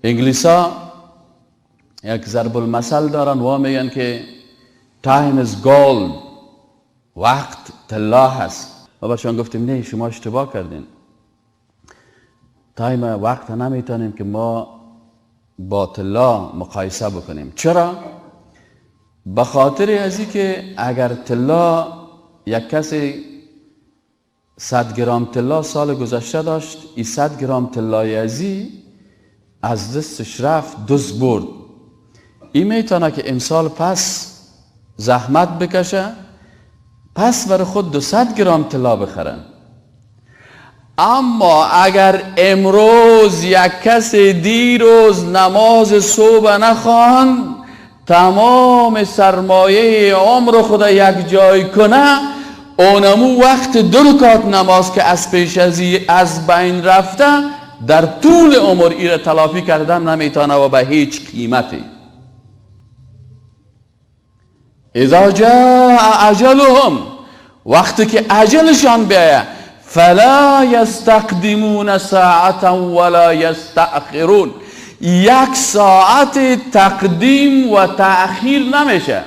انگلیسا یک ضرب المثل دارن و میگن که time is gold، وقت طلا هست. و باشون گفتیم نه، شما اشتباه کردین. تایم وقت نمیتونیم که ما با طلا مقایسه بکنیم. چرا؟ به خاطر ازی که اگر طلا، یک کسی 100 گرم طلا سال گذشته داشت، این 100 گرم طلای ازی از دستش رفت، دزد برد. این میتونه که امسال پس زحمت بکشه، پس برای خود 200 گرم طلا بخرن. اما اگر امروز یک کس دیروز نماز صبح نخواند، تمام سرمایه عمر خود یک جای کنه، اونمو وقت 2 رکعت نماز که از پیش از بین رفته، در طول عمر ایره تلافی کردن نمیتونه و به هیچ قیمتی. اذا جاء اجلهم، وقتی که اجلشان بیایه، فلا یستقدمون ساعتا ولا یستأخرون، 1 ساعت تقدیم و تأخیر نمیشه.